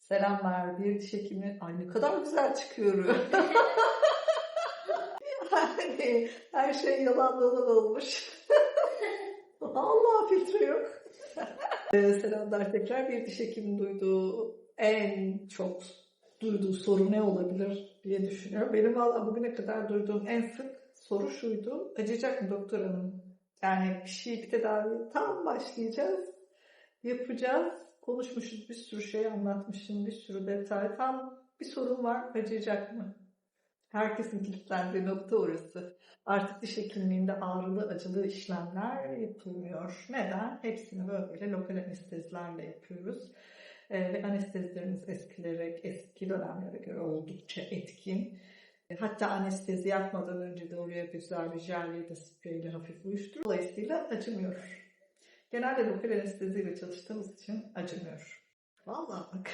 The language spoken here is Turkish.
Selamlar, bir diş hekimi. Ay ne kadar güzel çıkıyor. Yani her şey yalan dolan olmuş. Allah filtre yok. Selamlar tekrar. Bir diş hekiminin en çok duyduğu soru ne olabilir diye düşünüyorum. Benim valla bugüne kadar duyduğum en sık soru şuydu. Acıyacak mı doktor hanım? Yani bir tedavi tam başlayacağız. Yapacağız. Konuşmuşuz, bir sürü şey anlatmışım, bir sürü detay. Tam bir sorun var, acıyacak mı? Herkesin kilitlendiği nokta orası. Artık diş hekimliğinde ağrılı, acılı işlemler yapılmıyor. Neden? Hepsini böyle lokal anestezilerle yapıyoruz. Ve anestezilerimiz eski dönemlere göre oldukça etkin. Hatta anestezi yapmadan önce de oraya güzel bir jel ya da spreyle hafif uyuşturuyor. Dolayısıyla acımıyor. Genelde lokal anesteziyle çalıştığımız için acımıyor. Vallahi bak.